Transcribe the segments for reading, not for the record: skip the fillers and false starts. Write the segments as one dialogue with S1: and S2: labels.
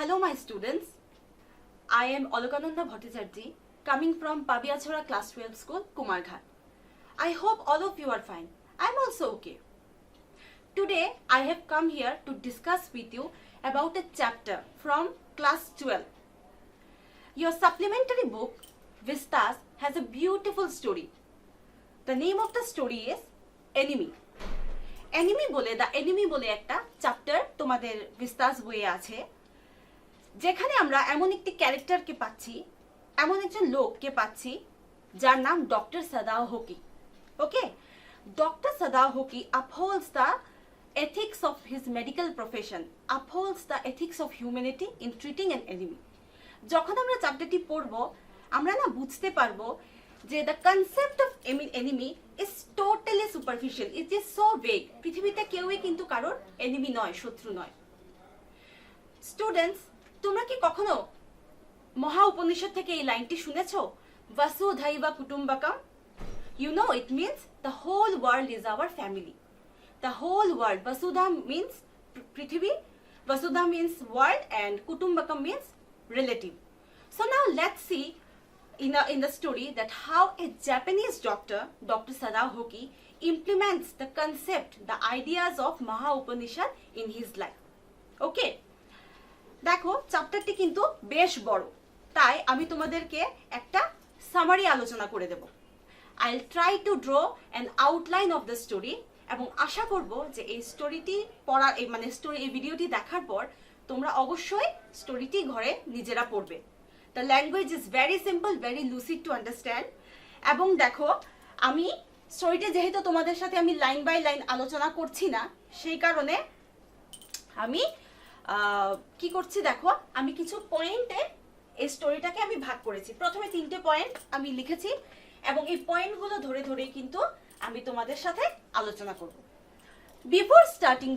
S1: Hello my students, I am Olokananda Bhattacharjee coming from Pabiachora Class 12 School, Kumarghat. I hope all of you are fine. I am also okay. Today I have come here to discuss with you about a chapter from Class 12. Your supplementary book Vistas has a beautiful story. The name of the story is Enemy. The enemy বলে একটা chapter তোমাদের ভিস্তাস বইয়ে আছে, যেখানে আমরা এমন একটি ক্যারেক্টারকে পাচ্ছি, এমন একজন লোককে পাচ্ছি যার নাম doctor Sadao Hoki. Okay, doctor Sadao Hoki upholds the ethics of his medical profession, upholds the ethics of humanity in treating an enemy. যখন আমরা চ্যাপ্টারটি পড়ব আমরা না বুঝতে পারবো যে the concept of enemy is totally superficial, it is so vague. পৃথিবীতে কেউই কিন্তু কারোর enemy নয়, শত্রু নয়। স্টুডেন্টস, তোমরা কি কখনো মহা উপনিষদ থেকে এই লাইনটি শুনেছো? ভাসুধৈব কুটুম্বকম। You know it means the whole world is our family. The whole world. Vasudha means পৃথিবী, Vasudha means world, and Kutumbakam means relative. So now let's see in the story that how a Japanese doctor, Dr. Sadao Hoki, implements the concept, the ideas of Maha Upanishad in his life. Okay? দেখো চ্যাপ্টারটি কিন্তু বেশ বড়, তাই আমি তোমাদেরকে একটা summary আলোচনা করে দেব। I'll try to draw an outline of the story এবং আশা করব যে এই স্টোরিটি পড়া এই ভিডিওটি দেখার পর তোমরা অবশ্যই স্টোরিটি ঘরে নিজেরা পড়বে। The language is very simple, very lucid to understand. এবং দেখো আমি স্টোরিটা যেহেতু তোমাদের সাথে আমি লাইন বাই লাইন আলোচনা করছি না, সেই কারণে আমি কি করছি দেখো, আমি কিছু পয়েন্টে এই স্টোরিটাকে আমি ভাগ করেছি। প্রথমে 3টে পয়েন্ট আমি লিখেছি এবং এই পয়েন্টগুলো ধরে ধরে কিন্তু আমি তোমাদের সাথে আলোচনা করব। Before starting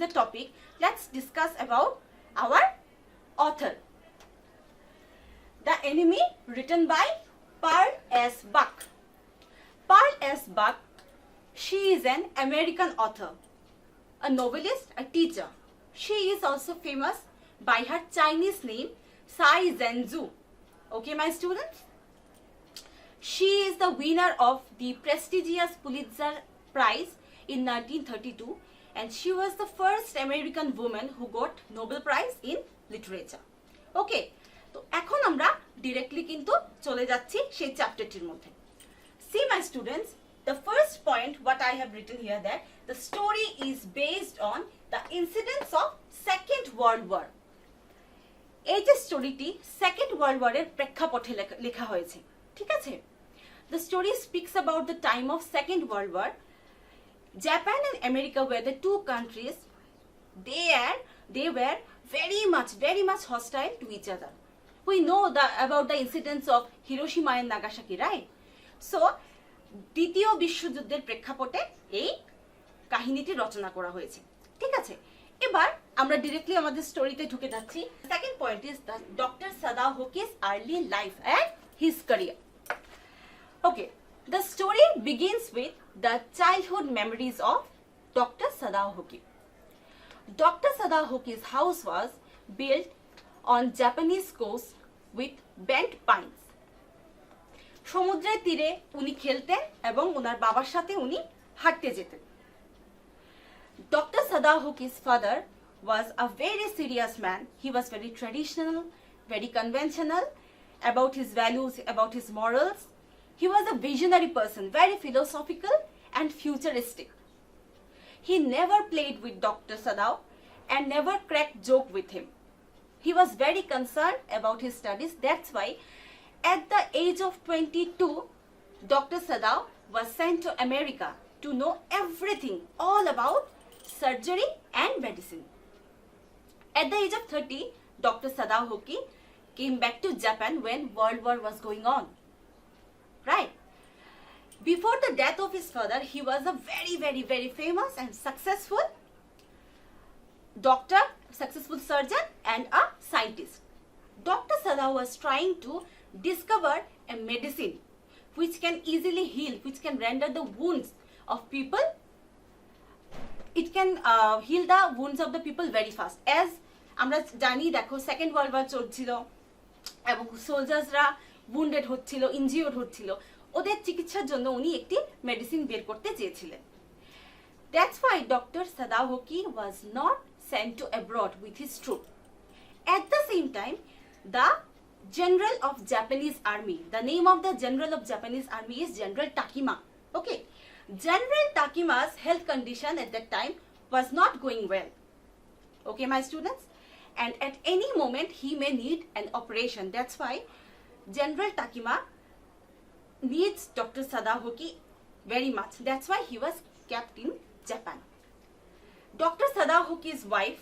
S1: the topic, let's discuss about our author. The Enemy, written by Pearl S. Buck. Pearl S. Buck, she is an American author, a novelist, a teacher. She is also famous by her Chinese name Cai Zhenzu. Okay, my students? She is the winner of the prestigious Pulitzer Prize in 1932, and she was the first American woman who got Nobel Prize in Literature. Okay, তো এখন আমরা directly কিন্তু চলে যাচ্ছি সেই চ্যাপ্টারটির মধ্যে। See my students, the first point what I have written here, that the story is based on the incidents of Second World War. এই যে স্টোরিটি সেকেন্ড ওয়ার্ল্ড ওয়ারের প্রেক্ষাপটে লেখা হয়েছে, ঠিক আছে? The story speaks about the time of Second World War. Japan and America were the two countries. They were very much hostile to each other. We know about the incidents of Hiroshima and Nagasaki, right? So দ্বিতীয় বিশ্বযুদ্ধের প্রেক্ষাপটে এই কাহিনীটি রচনা করা হয়েছে, ঠিক আছে? এবার আমরা ডিরেক্টলি আমাদের স্টোরিতে ঢুকে যাচ্ছি। Second point is the doctor Sadao Hoki's early life and his career. Okay, the story begins with the childhood memories of Dr. Sadao Hoki. Dr. Sadao Hoki's house was built on Japanese coast with bent pines. সমুদ্রের তীরে উনি খেলতেন এবং ওনার বাবার সাথে উনি হাঁটতে যেতেন। Dr. Sadao Hoki's father was a very serious man. He was very traditional, very conventional about his values, about his morals. He was a visionary person, very philosophical and futuristic. He never played with Dr. Sadao and never cracked joke with him. He was very concerned about his studies. That's why at the age of 22, Dr. Sadao was sent to America to know everything all about surgery and medicine. At the age of 30, Dr. Sadao Hoki came back to Japan when World War was going on. Right? Before the death of his father, he was a very famous and successful doctor, successful surgeon and a scientist. Dr. Sadao was trying to discover a medicine which can easily heal, which can render the wounds of people it can heal the wounds of the people very fast. As আমরা জানি, দেখো second world war চলছিল এবং সোলজার্সরা wounded হচ্ছিল, injured হচ্ছিল, ওদের চিকিৎসার জন্য উনি একটি মেডিসিন বের করতে চেয়েছিলেন। That's why Dr. Sadaoki was not sent to abroad with his troop. At the same time, the General of Japanese Army, the name of the General of Japanese Army is General Takima. Okay, General Takima's health condition at that time was not going well. Okay, my students, and at any moment he may need an operation. That's why General Takima needs Dr. Sadaoki very much. That's why he was kept in Japan. Dr. Sadaoki's wife,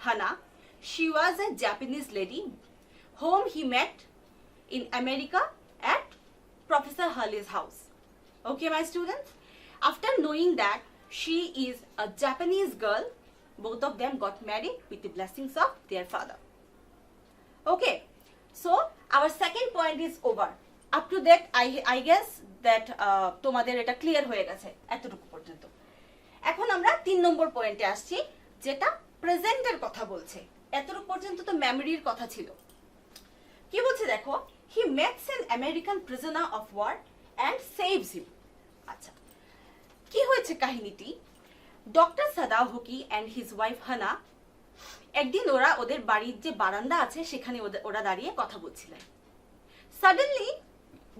S1: Hana, she was a Japanese lady whom he met in America at Professor Hurley's house. Okay, my students? After knowing that she is a Japanese girl, both of them got married with the blessings of their father. Okay, so our second point is over. Up to that, I guess that তোমাদের এটা clear হয়ে গেছে এতটুকু পর্যন্ত। এখন আমরা 3 নম্বর পয়েন্টে আসছি, যেটা প্রেজেন্টের কথা বলছে। এতটুকু পর্যন্ত তো মেমোরির কথা ছিল। কি বলছে দেখো, he meets an American prisoner of war and saves him. আচ্ছা, কি হয়েছে কাহিনীটি? Doctor Sadao Hoki and his wife Hana একদিন ওদের বাড়ির যে বারান্দা আছে সেখানে ওরা দাঁড়িয়ে কথা বলছিলেন। Suddenly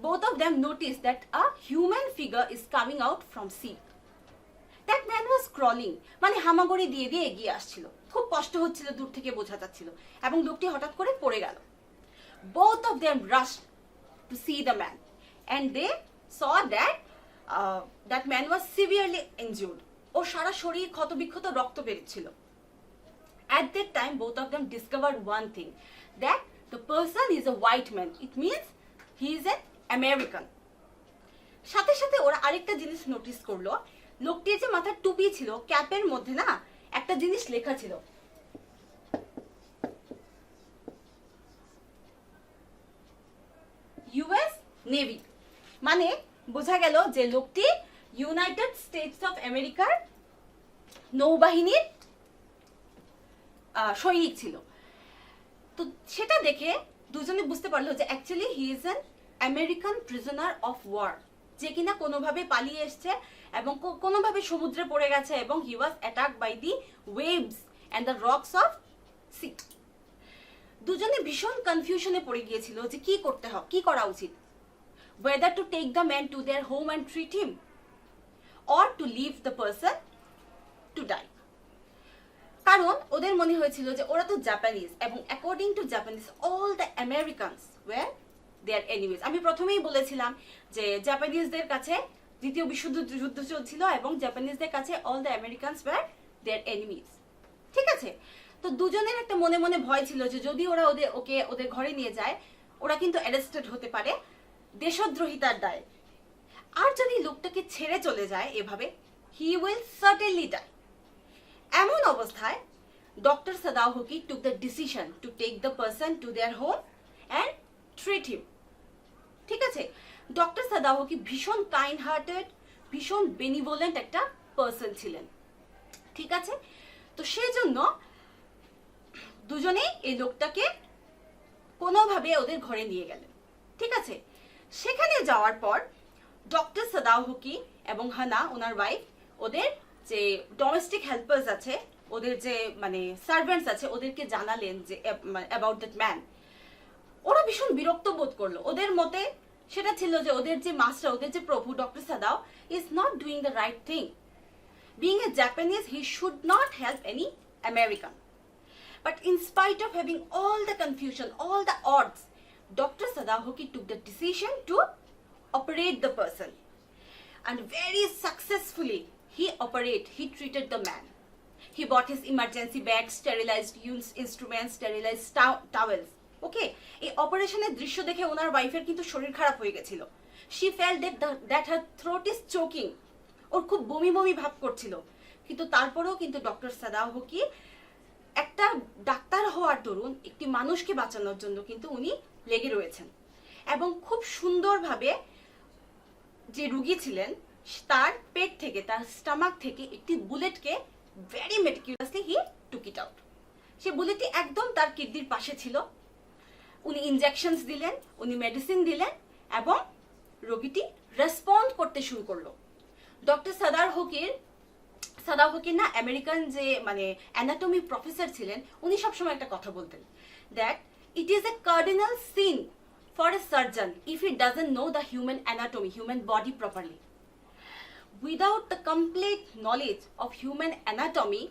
S1: both of them noticed that a human figure is coming out from sea. That man was crawling, মানে হামাগুড়ি দিয়ে দিয়ে এগিয়ে আসছিল, খুব কষ্ট হচ্ছিল, দূর থেকে বোঝা যাচ্ছিল, এবং লোকটি হঠাৎ করে পড়ে গেল। Both of them rushed to see the man and they saw that that man was severely injured. ওর সারা শরীর ক্ষতবিক্ষত, রক্ত বেরোচ্ছিল। At that time both of them discovered one thing, that the person is a white man. It means he is an American. সাথে সাথে ওরা আরেকটা জিনিস notice করলো, লোকটির যে মাথার টুপি ছিল, ক্যাপের মধ্যে না একটা জিনিস লেখা ছিল, ইউএস নেভি। মানে বোঝা গেল যে লোকটি ইউনাইটেড স্টেটস অফ আমেরিকার নৌবাহিনীর সৈনিক ছিল। তো সেটা দেখে দুজনে বুঝতে পারলো যে actually he is an American prisoner of war, যে কিনা কোনোভাবে পালিয়ে এসছে এবং কোনোভাবে সমুদ্রে পড়ে গেছে, এবং he was attacked by the waves and the rocks of sea. দুজনে ভীষণ কনফিউশনে পড়ে গিয়েছিল যে কি করতে হবে, কি করা উচিত, whether to take the man to their home and treat him or to leave the person to die. কারণ ওদের মনে হয়েছিল যে ওরা তো জাপানিজ, এবং according to Japanese all the Americans were their enemies. আমি প্রথমেই বলেছিলাম যে জাপানিজদের কাছে দ্বিতীয় বিশ্বযুদ্ধ চলছিল এবং জাপানিজদের কাছে all the Americans were their enemies. ঠিক আছে, তো দুজনের একটা মনে মনে ভয় ছিল যে যদি ওরা ওদের ঘরে নিয়ে যায়, ওরা কিন্তু অ্যারেস্টেড হতে পারে দেশদ্রোহিতার দায়ে। আর যদি লোকটাকে ছেড়ে চলে যায় এভাবে, হি উইল সার্টেনলি ডাই। এমন অবস্থায় doctor Sadao Hoki took the decision to take the person to their home and treat him. ঠিক আছে, ডক্টর সাদাওকি ভীষণ কাইন্ড হার্টেড, ভীষণ বেনিভোলেন্ট একটা পারসন ছিলেন। ঠিক আছে, তো সেজন্য দুজনেই এই লোকটাকে কোনোভাবে ওদের ঘরে নিয়ে গেলেন। ঠিক আছে, সেখানে যাওয়ার পর ডক্টর সাদাওকি এবং হানা ওনার ওয়াইফ ওদের যে ডোমেস্টিক হেল্পার্স আছে, ওদের যে মানে সার্ভেন্টস আছে, ওদেরকে জানালেন যে অ্যাবাউট দ্যাট ম্যান। ওরা ভীষণ বিরক্ত বোধ করলো। ওদের মতে সেটা ছিল যে ওদের যে মাস্টার, ওদের যে প্রভু doctor Sadao is not doing the right thing. Being a Japanese he should not help any American. But in spite of having all the confusion, all the odds, Dr. Sadaoki took the decision to operate the person. And very successfully, he treated the man. He bought his emergency bags, sterilized instruments, sterilized towels. Okay, এই অপারেশনের দৃশ্য দেখে ওনার ওয়াইফের কিন্তু শরীর খারাপ হয়ে গেছিল। She felt that her throat is choking. ওর খুব বমি বমি ভাব করছিল। কিন্তু তারপরেও কিন্তু ডক্টর সাদাওকি একটা ডাক্তার হওয়ার দরুন একটি মানুষকে বাঁচানোর জন্য কিন্তু উনি লেগে রয়েছেন, এবং খুব সুন্দরভাবে যে রুগী ছিলেন তার পেট থেকে, তার স্টমাক থেকে একটি বুলেটকে meticulously he took it out. সে বুলেটটি একদম তার কিডনির পাশে ছিল। উনি ইনজেকশনস দিলেন, উনি মেডিসিন দিলেন এবং রোগীটি রেসপন্ড করতে শুরু করলো। ডক্টর সাদার হকির না আমেরিকান যে মানে অ্যানাটমি প্রফেসর ছিলেন, উনি সবসময় একটা কথা বলতেন, that it is a cardinal sin for a surgeon if he doesn't know the human anatomy, human body properly. Without the complete knowledge of human anatomy,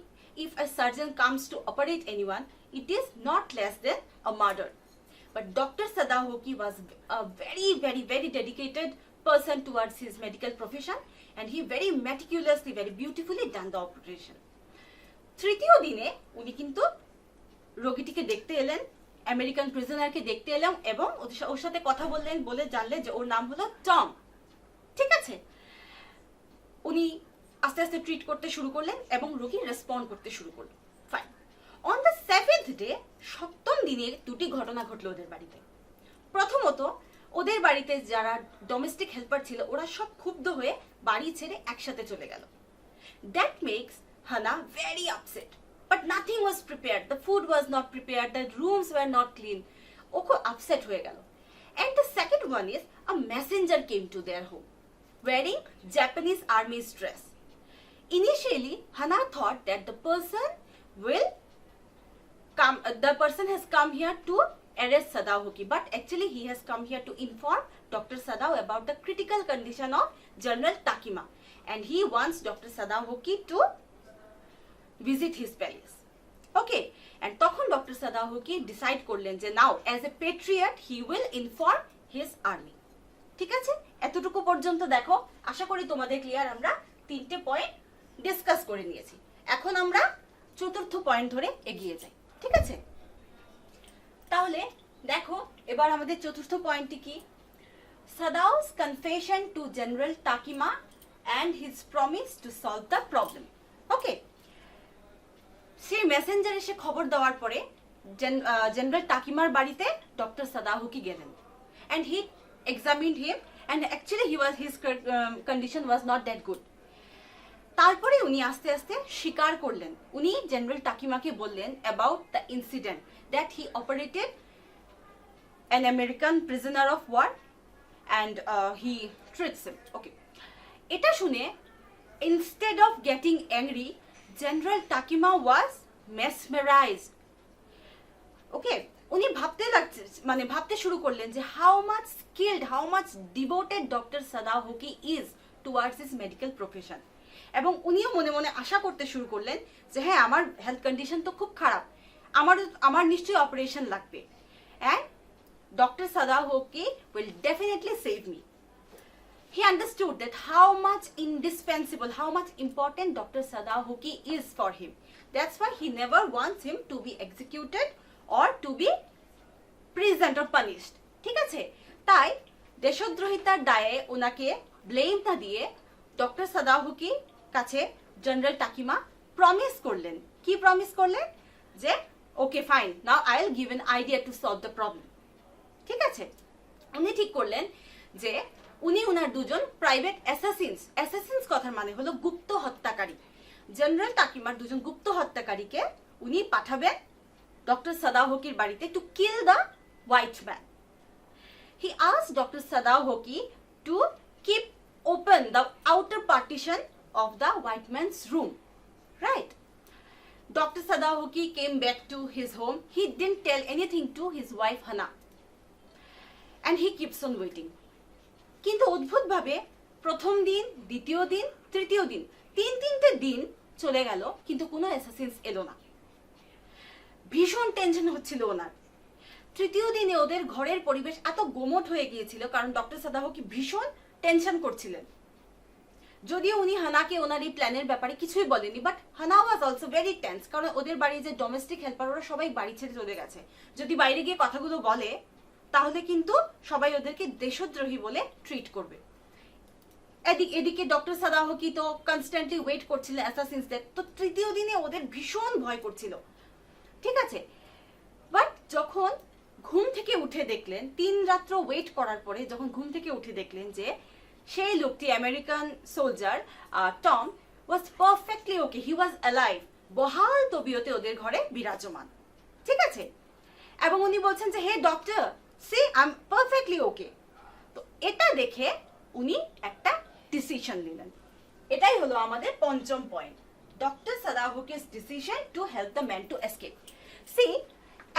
S1: if a surgeon comes to operate anyone, it is not less than a murder. But Dr. Sadao Hoki was a very, very, very dedicated person towards his medical profession, and he very meticulously, very beautifully done the operation. তৃতীয় দিনে উনি কিন্তু রোগীটিকে দেখতে এলেন, American প্রিজনারকে দেখতে এলেন এবং ওর সাথে কথা বললেন, বলে জানলেন যে ওর নাম হলো টম। ঠিক আছে, উনি আস্তে আস্তে ট্রিট করতে শুরু করলেন এবং রোগী রেসপন্ড করতে শুরু করলো। Fine. On the 7th day, 7ম দিনে দুটি ঘটনা ঘটলো ওদের বাড়িতে। প্রথমত, ওদের বাড়িতে যারা ডোমেস্টিক হেল্পার ছিল ওরা সব ক্ষুব্ধ হয়ে বাড়ি ছেড়ে একসাথে চলে গেল। That makes Hana very upset, but nothing was prepared, the food was not prepared, the rooms were not clean. ও খুব আপসেট হয়ে গেল। And the second one is a messenger came to their home wearing Japanese army's dress. Initially, Hana thought that the person has come here to arrest Sadao Hoki, but actually he has come here to inform Dr. Sadao about the critical condition of General Takima, and he wants Dr. Sadao Hoki to visit his palace. Okay, and তখন Dr. Sadao Hoki decide করলেন যে now as a patriot he will inform his army. ঠিক আছে, এতটুকু পর্যন্ত দেখো। আশা করি তোমাদের ক্লিয়ার। আমরা 3টে পয়েন্ট ডিসকাস করে নিয়েছি। এখন আমরা 4র্থ পয়েন্ট ধরে এগিয়ে যাই। ঠিক আছে, তাহলে দেখো এবার আমাদের 4র্থ পয়েন্টটি কি? Sadao's confession to general Takima and his promise to solve the problem. Okay, সেই মেসেঞ্জার এসে খবর দেওয়ার পরে জেনারেল টাকিমার বাড়িতে ডক্টর সাদাও হোকি গেলেন, and he examined him, and actually his condition was not that good. তারপরে উনি আস্তে আস্তে স্বীকার করলেন, উনি জেনারেল টাকিমাকে বললেন about the incident that he operated an American prisoner of war and he treats him. Okay, এটা শুনে instead of getting angry, General Takima was mesmerized. Okay, উনি ভাবতে শুরু করলেন যে how much skilled, how much devoted doctor Sadao Hoki is towards his medical profession. এবং উনিও মনে মনে আশা করতে শুরু করলেন যে হ্যাঁ, আমার হেলথ কন্ডিশন তো খুব খারাপ, আমার নিশ্চয়ই অপারেশন লাগবে, and doctor Sadao Hoki will definitely save me. He understood that how much indispensable, how much important Dr. Sadao Hoki is for him. That's why he never wants him to be executed or to be prisoned or punished. ঠিক আছে, তাই দেশদ্রোহিতার দায়ে ওনাকে blame না দিয়ে doctor Sadao হোকি কাছে general টাকিমা promise করলেন। কি প্রমিস করলেন? যে okay fine, now I will give an idea to solve the problem. ঠিক আছে, উনি ঠিক করলেন যে উনি ওনার দুজন প্রাইভেট অ্যাসাসিনস কথার মানে হলো গুপ্ত হত্যাকারী, জেনারেল টাকিমার দুজন গুপ্ত হত্যাকারীকে উনি পাঠাবেন ডক্টর সাদাও হোকির বাড়িতে to kill the white man. He asked Dr. Sadao Hoki to keep open the outer partition of the white man's room. Right? Dr. Sadao Hoki came back to his home. He didn't tell anything to his wife Hana. And he keeps on waiting. কিন্তু অদ্ভুতভাবে প্রথম দিন, দ্বিতীয় দিন, তৃতীয় দিন, 3টে দিন চলে গেল, কিন্তু কোনো অ্যাসাসিনস এলো না। ভীষণ টেনশন হচ্ছিল ওনার। তৃতীয় দিনে ওদের ঘরের পরিবেশ এত গোমট হয়ে গিয়েছিল কারণ ডক্টর সাদাও হোকি ভীষণ টেনশন করছিলেন। যদিও উনি হানাকে ওনার এই প্ল্যানের ব্যাপারে কিছুই বলেনি, বাট হানা ওয়াজ অলসো ভেরি টেন্স, কারণ ওদের বাড়ির যে ডোমেস্টিক হেল্পার ওরা সবাই বাড়ি ছেড়ে চলে গেছে। যদি বাইরে গিয়ে কথাগুলো বলে তাহলে কিন্তু সবাই ওদেরকে দেশদ্রোহী বলে ট্রিট করবে। এদিকে ডক্টর সাদাও হোকি তো কনস্ট্যান্টলি ওয়েট করছিলেন অ্যাসাসিনসদের, তো তৃতীয় দিনে ওদের ভীষণ ভয় করছিল। ঠিক আছে, বাট যখন ঘুম থেকে উঠে দেখলেন, 3 রাত্র ওয়েট করার পরে যখন ঘুম থেকে উঠে দেখলেন যে সেই লোকটি আমেরিকান সোলজার টম ওয়াজ পারফেক্টলি ওকে, হি ওয়াজ অ্যালাইভ, বহাল তবিয়তে ওদের ঘরে বিরাজমান, ঠিক আছে। এবং উনি বলছেন যে hey doctor, see I am perfectly okay. তো এটা দেখে উনি একটা ডিসিশন নিলেন। এটাই হলো আমাদের পঞ্চম point, doctor Sadao Hoki's decision to help the man to escape. See,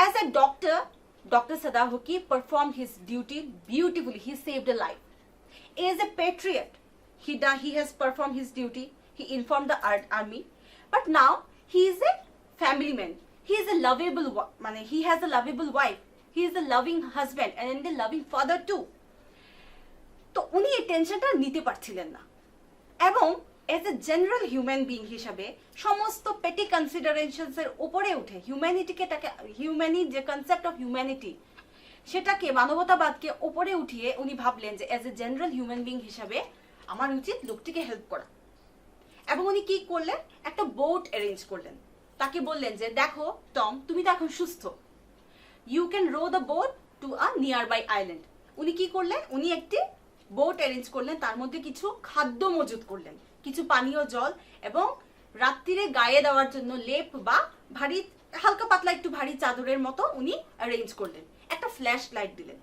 S1: as a doctor, Dr. Sadahuki performed his duty beautifully. He saved a life. He is a patriot. He has performed his duty. He informed the army. But now he is a family man. He is a lovable, he has a lovable wife. He is a loving husband and a loving father too. তো উনি এই টেনশনটা নিতে পারছিলেন না, এবং as a general human being হিসাবে সমস্ত পেটি কনসিডারেশনস এর উপরে উঠে যে কনসেপ্ট অফ হিউম্যানিটি, সেটাকে মানবতাবাদকে উপরে উঠিয়ে উনি ভাবলেন যে as a general human being হিসাবে আমার উচিত লোকটিকে হেল্প করা। এবং উনি কি করলেন, একটা বোট অ্যারেঞ্জ করলেন। তাকে বললেন যে দেখো টম, তুমি তো এখন সুস্থ, you can row the boat to a nearby island. উনি কি করলেন, উনি একটি বোট অ্যারেঞ্জ করলেন, তার মধ্যে কিছু খাদ্য মজুত করলেন, কিছু পানীয় জল, এবং রাত্রিরে গায়ে দেওয়ার জন্য লেপ বা ভারী হালকা পাতলা একটু ভারী চাদরের মতো উনি অ্যারেঞ্জ করলেন, একটা ফ্ল্যাশ লাইট দিলেন,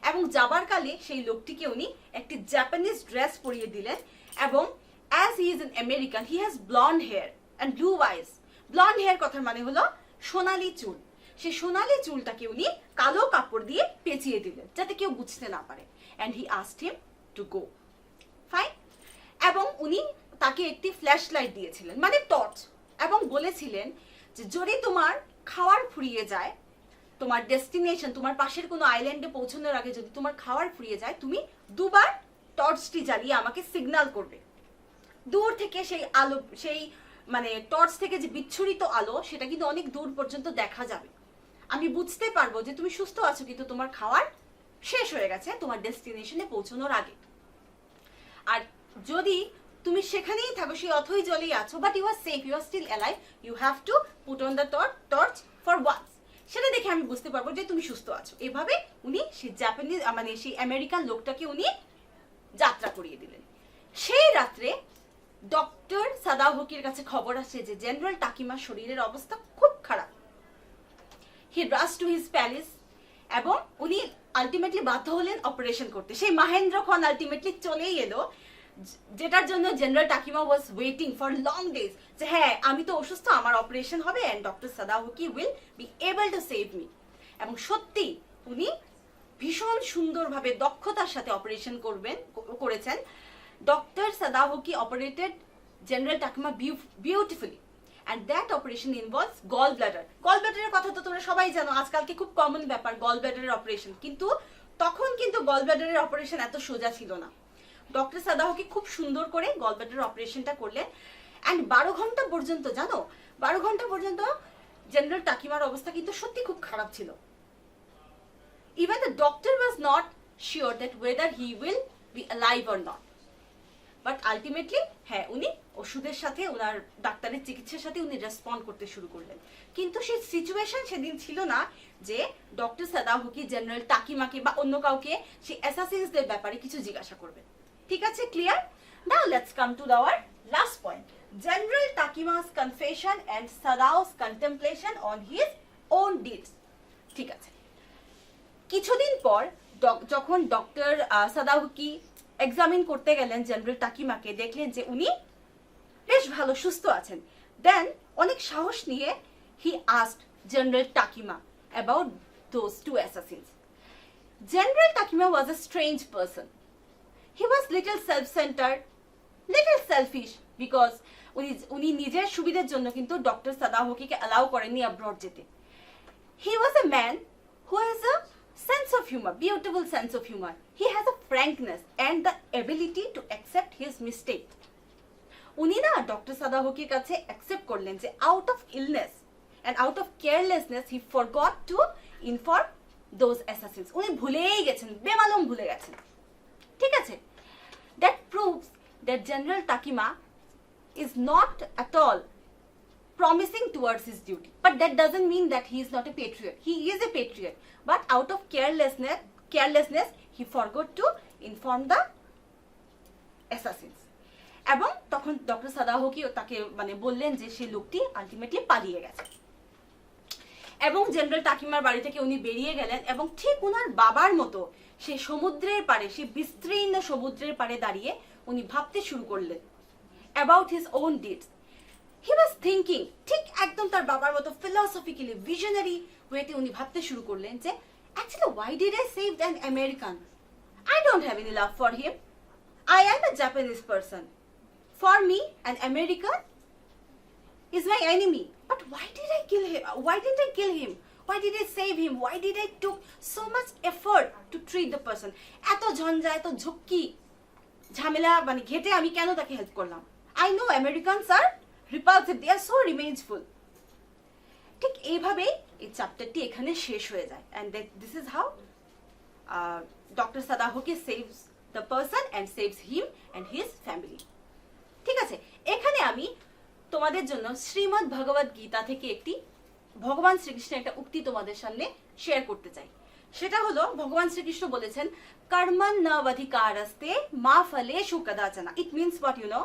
S1: এবং যাবার কালে সেই লোকটিকে উনি একটি জাপানিজ ড্রেস পরিয়ে দিলেন। এবং as he is an American, he has blond hair and blue eyes. Blond hair কথার মানে হলো সোনালি চুল। সেই সোনালি চুলটাকে উনি কালো কাপড় দিয়ে পেঁচিয়ে দিলেন যাতে কেউ বুঝতে না পারে। and he asked him to go. Fine. এবং উনি তাকে একটি ফ্ল্যাশ লাইট দিয়েছিলেন, মানে টর্চ, এবং বলেছিলেন যে যদি তোমার খাওয়ার ফুরিয়ে যায়, তোমার ডেস্টিনেশন, তোমার পাশের কোনো আইল্যান্ডে পৌঁছানোর আগে যদি তোমার খাওয়ার ফুরিয়ে যায়, তুমি দুবার টর্চটি জ্বালিয়ে আমাকে সিগন্যাল করবে। দূর থেকে সেই আলো, সেই টর্চ থেকে যে বিচ্ছুরিত আলো, সেটা কিন্তু অনেক দূর পর্যন্ত দেখা যাবে। আমি বুঝতে পারবো যে তুমি সুস্থ আছো, কিন্তু তোমার খাওয়ার শেষ হয়ে গেছে তোমার ডেস্টিনেশনে পৌঁছানোর আগে। আর যদি তুমি সেখানেই থাকো, সেই অথই জলেই আছো, but you are safe, you are still alive, you have to put on the torch for once. সেটা দেখে আমি বুঝতে পারবো যে তুমি সুস্থ আছো। এভাবে উনি সেই জাপানিজ সেই আমেরিকান লোকটাকে উনি যাত্রা করিয়ে দিলেন। সেই রাত্রে ডক্টর সাদাহুকির কাছে খবর আসে যে জেনারেল টাকিমার শরীরের অবস্থা খুব খারাপ। হি রাশ টু হিজ প্যালেস, এবং উনি আলটিমেটলি বাধ্য হলেন অপারেশন করতে। সেই মহেন্দ্র খন আলটিমেটলি চলেই এলো, যেটার জন্য general Takima was waiting for long days, যে হ্যাঁ আমি তো অসুস্থ, আমার অপারেশন হবে and doctor Sadao Hoki will be able to save me. এবং সত্যি উনি ভীষণ সুন্দরভাবে দক্ষতার সাথে অপারেশন করেছেন। Doctor Sadao Hoki operated general Takima beautifully, and that operation involves gallbladder. gallbladder কথা তো তোমরা সবাই জানো, আজকালকে খুব কমন ব্যাপার gallbladder অপারেশন, কিন্তু তখন কিন্তু gallbladder অপারেশন এত সোজা ছিল না। ডক্টর সাদাহুকি খুব সুন্দর করে gallbladder অপারেশনটা করলেন, এন্ড 12 ঘন্টা পর্যন্ত, জানো 12 ঘন্টা পর্যন্ত জেনারেল টাকিমার অবস্থা কিন্তু সত্যি খুব খারাপ ছিল। Even the doctor was not sure that whether he will be alive or not. But ultimately হ্যাঁ, উনি ওষুধের সাথে, ওনার ডাক্তারের চিকিৎসার সাথে উনি রেসপন্ড করতে শুরু করলেন। কিন্তু সেই সিচুয়েশন সেদিন ছিল না যে ডক্টর সাদাহুকি জেনারেল টাকিমাকে বা অন্য কাউকে সেই অ্যাসাসিনসদের ব্যাপারে কিছু জিজ্ঞাসা করবেন। ঠিক আছে, clear? Now let's come to our last point, general Takima's confession and Sadao's contemplation on his own deeds. ঠিক আছে, কিছুদিন পর যখন ডক্টর সাদাহুকি এক্সামিন করতে গেলেন জেনারেল টাকিমাকে, দেখলেন যে উনি বেশ ভালো সুস্থ আছেন। দেন অনেক সাহস নিয়ে he asked general Takima about those two assassins. General Takima was a strange person. He was little self-centred, little selfish, because উনি নিজের সুবিধার জন্য কিন্তু ডক্টর সাদাহুকিকে অ্যালাউ করেননি অ্যাব্রড যেতে। He was a man who has a sense of humor, beautiful sense of humor. He has a frankness and the ability to accept his mistake. উনি না ডক্টর সাদাহুকির কাছে অ্যাকসেপ্ট করলেন যে out of illness and out of carelessness he forgot to inform those assassins. উনি ভুলেই গেছেন, বেমালুম ভুলে গেছেন। ঠিক আছে, that proves that General Takima is not at all promising towards his duty, but that doesn't mean that he is not a patriot. He is a patriot, but out of carelessness he forgot to inform the assassins. এবং তখন doctor সাদাহকি তাকে মানে বললেন যে সেই লোকটি ultimately পালিয়ে গেছে। এবং জেনারেল টাকিমার বাড়ি থেকে উনি বেরিয়ে গেলেন এবং ঠিক উনার বাবার মতো সে সমুদ্রের পাড়ে, সে বিস্তীর্ণ সমুদ্রের পাড়ে দাঁড়িয়ে উনি ভাবতে শুরু করলেন about his own deeds. He was thinking, ঠিক একদম তার বাবার মতো ফিলসফিক্যালি ভিশনারি ওয়েতে উনি ভাবতে শুরু করলেন যে actually why did I save an American? I don't have any love for him. I am a Japanese person. For me, an American is my enemy. But why did I kill him? Why didn't I kill him? Why did I save him? Why did I took so much effort to treat the person? এত ঝঞ্ঝা, এত ঝক্কি ঝামেলা মানে ঘেটে আমি কেন তাকে help করলাম? I know Americans are repulsive. They are so revengeful. ঠিক এইভাবেই এই চ্যাপ্টারটি এখানে শেষ হয়ে যায়। And this is how Dr. Sadahoki saves the person and saves him and his family. ঠিক আছে, এখানে আমি তোমাদের জন্য শ্রীমদ্ ভগবদ গীতা থেকে একটি ভগবান শ্রীকৃষ্ণের একটা উক্তি তোমাদের সামনে শেয়ার করতে চাই। সেটা হলো ভগবান শ্রীকৃষ্ণ বলেছেন কর্মণ্যবধিকারস্তে মা ফলেষু কদাচন। It means what you know,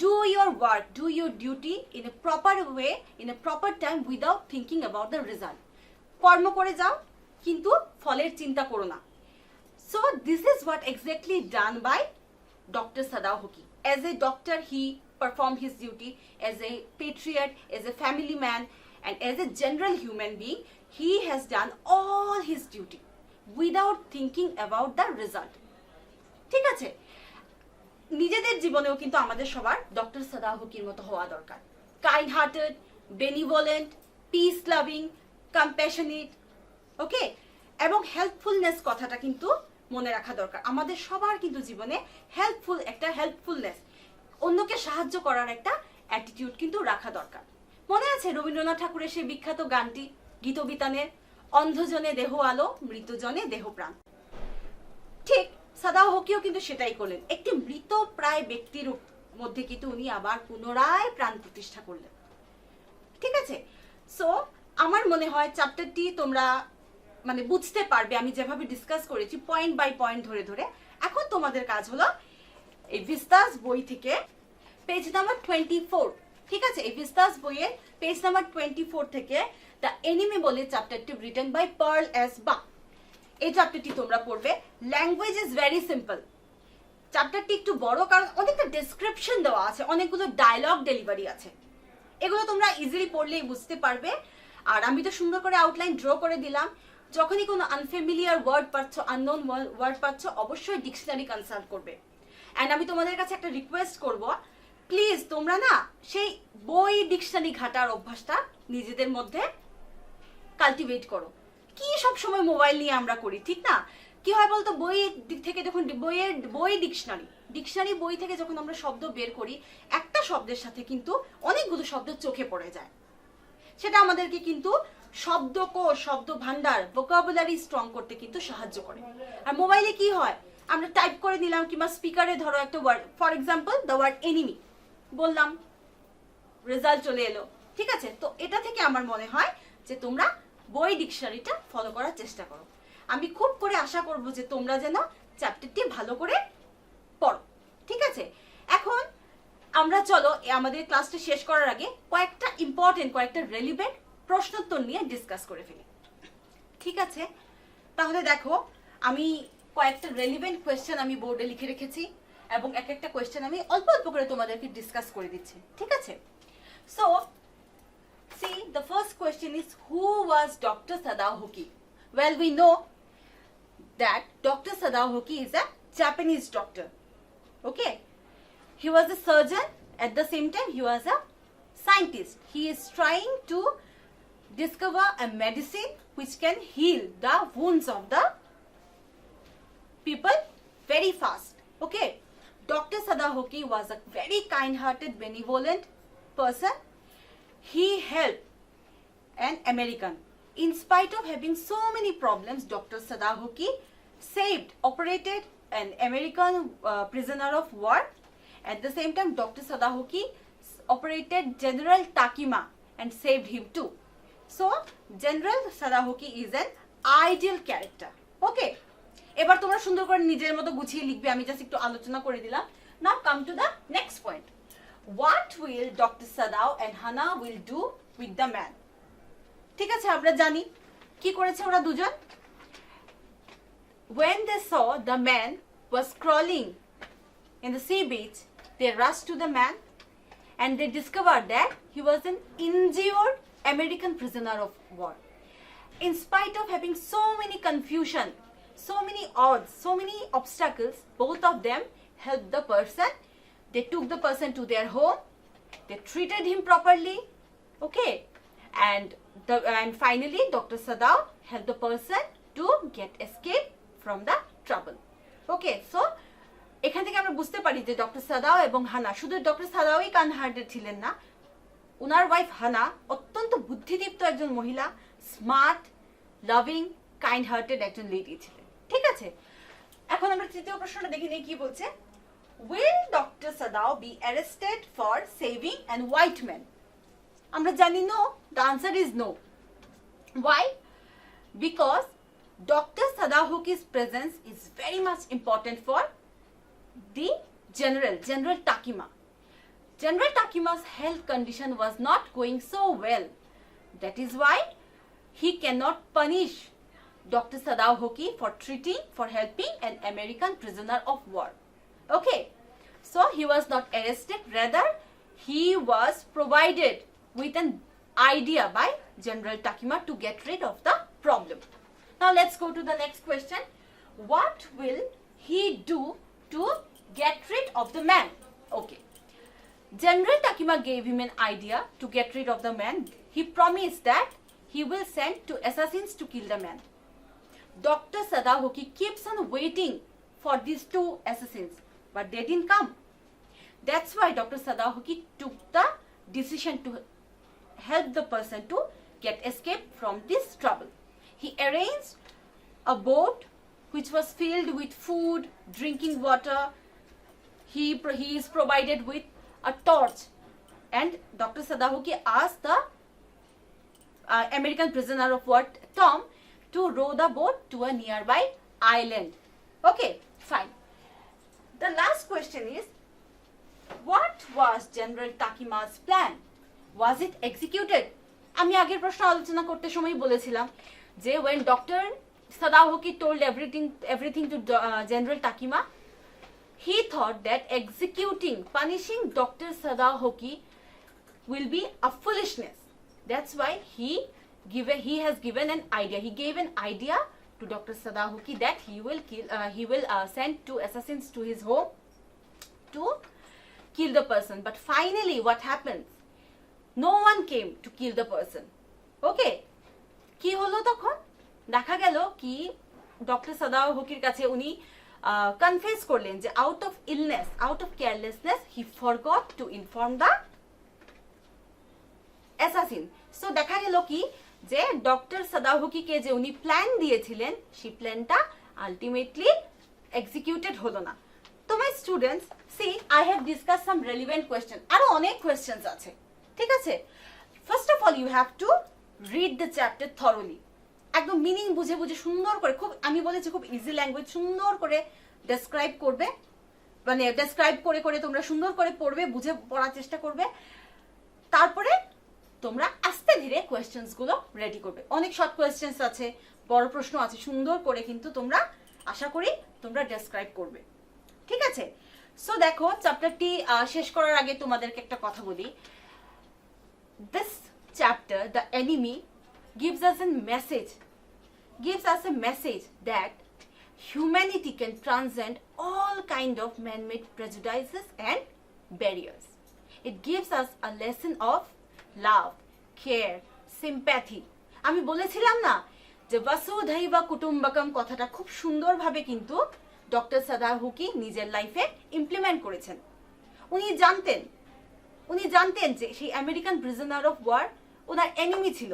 S1: do your work, do your duty in a proper way, in a proper time without thinking about the result. কর্ম করে যাও কিন্তু ফলের চিন্তা করো না। So this is what exactly done by Dr. Sadahoki. As a doctor, he performed his duty. As a patriot, as a family man, and as a general human being, he has done all his duty without thinking about the result. ঠিক আছে, নিজেদের জীবনেও কিন্তু আমাদের সবার doctor সাদাহকির মতো হওয়া দরকার। Kind hearted, benevolent, peace loving, compassionate, okay, এবং হেল্পফুলনেস কথাটা কিন্তু মনে রাখা দরকার। আমাদের সবার কিন্তু জীবনে হেল্পফুলনেস, অন্যকে সাহায্য করার একটা অ্যাটিটিউড কিন্তু রাখা দরকার। মনে আছে রবীন্দ্রনাথ ঠাকুরের সেই বিখ্যাত গানটি গীতবিতানের, অন্ধজনে দেহ আলো, মৃতজনে দেহ প্রাণ। ঠিক সাদাহকিও কিন্তু সেটাই করলেন, একটি মৃত প্রায় ব্যক্তির মধ্যে কিন্তু উনি আবার পুনরায় প্রাণ প্রতিষ্ঠা করলেন। ঠিক আছে, সো আমার মনে হয় চ্যাপ্টারটি তোমরা মানে বুঝতে পারবে আমি যেভাবে ডিসকাস করেছি পয়েন্ট বাই পয়েন্ট ধরে ধরে। এখন তোমাদের কাজ হলো এই ভিস্তাস বই থেকে পেজ নাম্বার 24, ঠিক আছে, এই ভিস্তাস বইয়ের পেজ নাম্বার 24 থেকে দ্য এনিমি বলে চ্যাপ্টারটি written by Pearl S Buck. এই চ্যাপ্টারটি তোমরা পড়বে। Language is very simple. চ্যাপ্টারটি একটু বড় কারণ অনেকটা ডেসক্রিপশন দেওয়া আছে, অনেকগুলো ডায়লগ ডেলিভারি আছে। এগুলো তোমরা ইজিলি পড়লেই বুঝতে পারবে। আর আমি তো সুন্দর করে আউটলাইন ড্র করে দিলাম। যখনই কোনো আনফ্যামিলিয়ার ওয়ার্ড পাচ্ছ, আননোন ওয়ার্ড পাচ্ছ, অবশ্যই ডিকশনারি কনসাল্ট করবে। অ্যান্ড আমি তোমাদের কাছে একটা রিকোয়েস্ট করব, প্লিজ তোমরা না সেই বই ডিকশনারি ঘাটার অভ্যাসটা নিজেদের মধ্যে কালটিভেট করো। কি সব সময় মোবাইল নিয়ে আমরা করি, ঠিক না? কি হয় বলতো, বইয়ের দিক থেকে যখন বই ডিকশনারি বই থেকে যখন আমরা শব্দ বের করি, একটা শব্দের সাথে কিন্তু অনেকগুলো শব্দ চোখে পড়ে যায়। সেটা আমাদেরকে কিন্তু শব্দকোষ, শব্দ ভান্ডার, ভোকাবুলারি স্ট্রং করতে কিন্তু সাহায্য করে। আর মোবাইলে কি হয়, আমরা টাইপ করে নিলাম কিংবা স্পিকারে ধরো একটা word, for example the word enemy বললাম, রেজাল্ট চলে এলো। ঠিক আছে, তো এটা থেকে আমার মনে হয় যে তোমরা বই ডিকশনারিটা ফলো করার চেষ্টা করো। আমি খুব করে আশা করব যে তোমরা যেন চ্যাপ্টারটি ভালো করে পড়ো। ঠিক আছে, এখন আমরা চলো আমাদের ক্লাসটা শেষ করার আগে কয়েকটা ইম্পর্টেন্ট, কয়েকটা রেলিভেন্ট প্রশ্নোত্তর নিয়ে ডিসকাস করে ফেলি। ঠিক আছে, তাহলে দেখো আমি কয়েকটা রেলিভেন্ট কোয়েশ্চেন আমি বোর্ডে লিখে রেখেছি এবং এক একটা কোয়েশ্চেন আমি অল্প অল্প করে তোমাদেরকে ডিসকাস করে দিচ্ছি। ঠিক আছে, so see, the first question is, who was Dr. Sadahoki? Well, we know that Dr. Sadahoki is a Japanese doctor. Okay, he was a surgeon, at the same time he was a scientist. He is trying to discover a medicine which can heal the wounds of the people very fast. Okay, Dr. Sadahoki was a very kind-hearted, benevolent person. He helped an American. In spite of having so many problems, Dr. Sadahoki operated an American prisoner of war. At the same time, Dr. Sadahoki operated General Takima and saved him too. So, General Sadahoki is an ideal character. Okay. এবার তোমরা সুন্দর করে নিজের মতো গুছিয়ে লিখবে, আমি just একটু আলোচনা করে দিলাম। Now come to the next point. What will Dr. Sadao and Hannah will do with the man? ঠিক আছে, আমরা জানি কি করেছে ওরা দুজন। When they saw the man was crawling in the sea beach, they rushed to the man and they discovered that he was an injured American prisoner of war. In spite of having so many confusion, so many odds, so many obstacles, both of them helped the person. They took the person to their home, they treated him properly, okay, and finally Dr. Sadao helped the person to get escape from the trouble. Okay, so এখান থেকে আমরা বুঝতে পারি যে doctor সাদাও এবং হানা, শুধু doctor সাদাওই kind hearted ছিলেন না, ওনার ওয়াইফ হানা অত্যন্ত বুদ্ধিদীপ্ত একজন মহিলা, স্মার্ট, লাভিং, কাইন্ড হার্টেড একজন লেডি ছিলেন। ঠিক আছে, এখন আমরা তৃতীয় প্রশ্নটা দেখে নিই কি বলছে। Will Dr. Sadao be arrested for saving a white man? আমরা জানি no, the answer is no. Why? Because Dr. Sadao Hoki's presence is very much important for the General Takima. General Takima's health condition was not going so well. That is why he cannot punish Dr. Sadao Hoki for helping an American prisoner of war. Okay, so he was not arrested, rather he was provided with an idea by General Takima to get rid of the problem. Now let's go to the next question. What will he do to get rid of the man? Okay, General Takima gave him an idea to get rid of the man. He promised that he will send two assassins to kill the man. Dr. Sadao Hoki keeps on waiting for these two assassins, but they didn't come. That's why Dr. Sadao Hoki took the decision to help the person to get escape from this trouble. He arranged a boat which was filled with food, drinking water. He is provided with a torch, and Dr. Sadao Hoki asked the American prisoner of war Tom to row the boat to a nearby island. Okay, fine. The last question is, what was General Takima's plan? Was it executed? আমি আগের প্রশ্ন আলোচনা করতে সময় বলেছিলাম যে when Dr. Sadao Hoki told everything to General Takima, he thought that punishing Dr. Sadao Hoki will be a foolishness. That's why he has given an idea. He gave an idea to Dr. Sadao Hoki that he will send two assassins to his home to kill the person. But finally, what happens? No one came to kill the person. Okay, কি হলো তখন? দেখা গেল কি doctor সাদাও হোকির কাছে উনি confess করলেন যে out of illness, out of carelessness, he forgot to inform the assassin. So দেখা গেল কি যে ডক্টর সাদাও হোকিকে যে উনি প্ল্যান দিয়েছিলেন, সেই প্ল্যানটা আলটিমেটলি এক্সিকিউটেড হলো না। তো my students, see I have discuss some relevant question, আরো অনেক কোয়েশ্চেন্স আছে। ঠিক আছে, first of all you have to read the chapter thoroughly, একদম মিনিং বুঝে বুঝে সুন্দর করে, খুব আমি বলেছি খুব ইজি ল্যাঙ্গুয়েজ, সুন্দর করে ডেসক্রাইব করবে, মানে ডেসক্রাইব করে করে তোমরা সুন্দর করে পড়বে, বুঝে পড়ার চেষ্টা করবে। তারপরে তোমরা আস্তে ধীরে কোয়েশ্চেন্স গুলো রেডি করবে। অনেক শর্ট কোয়েশ্চেন্স আছে, বড় প্রশ্ন আছে, সুন্দর করে কিন্তু তোমরা আশা করি তোমরা ডেসক্রাইব করবে। ঠিক আছে, সো দেখো চ্যাপ্টারটি শেষ করার আগে তোমাদেরকে একটা কথা বলি। This chapter, The Enemy, gives us a message that humanity can transcend all kind of man-made prejudices and barriers. It gives us a lesson of love, care, sympathy. আমি বলেছিলাম না যে বসুধৈবা কুটুম্বকম কথাটা খুব সুন্দরভাবে কিন্তু ডক্টর সাদাও হোকি নিজের লাইফে ইমপ্লিমেন্ট করেছেন। উনি জানতেন যে সেই আমেরিকান প্রিজনার অফ ওয়ার ওনার এনিমি ছিল,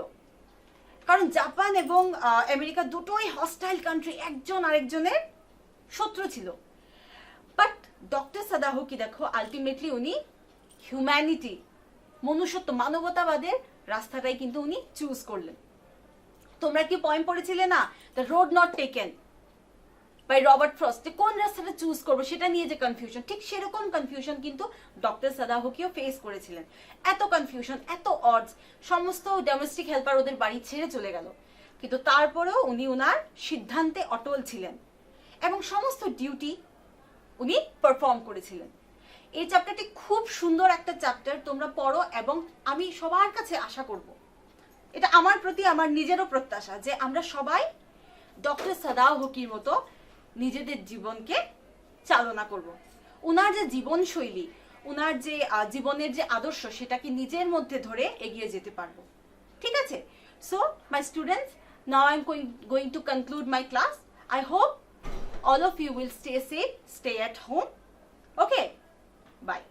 S1: কারণ জাপান এবং আমেরিকা দুটোই হস্টাইল কান্ট্রি, একজন আরেকজনের শত্রু ছিল। বাট ডক্টর সাদাও হোকি দেখো আলটিমেটলি উনি হিউম্যানিটি, মনুষ্যত্ব, মানবতাবাদের রাস্তাটাই কিন্তু উনি চুজ করলেন। তোমরা কি পয়েন্ট পড়েছিলে না, the road not taken, by Robert Frost, যে কোন রাস্তাটা চুজ করবো সেটা নিয়ে যে কনফিউশন, ঠিক সেরকম কনফিউশন কিন্তু ডক্টর সাদাহকিও ফেস করেছিলেন। এত কনফিউশন, এত অডস, সমস্ত ডোমেস্টিক হেল্পার ওদের বাড়ি ছেড়ে চলে গেল, কিন্তু তারপরেও উনি ওনার সিদ্ধান্তে অটল ছিলেন এবং সমস্ত ডিউটি উনি পারফর্ম করেছিলেন। এই চ্যাপ্টারটি খুব সুন্দর একটা চ্যাপ্টার, তোমরা পড়ো এবং আমি সবার কাছে আশা করব, এটা আমার প্রতি আমার নিজেরও প্রত্যাশা, যে আমরা সবাই ডক্টর সাদাহকির মতো নিজেদের জীবনকে চালনা করব। ওনার যে জীবনশৈলী, ওনার যে জীবনের যে আদর্শ, সেটাকে নিজের মধ্যে ধরে এগিয়ে যেতে পারবো। ঠিক আছে? So my students, now I am going to conclude my class. I hope all of you will stay safe, stay at home. Okay? Bye.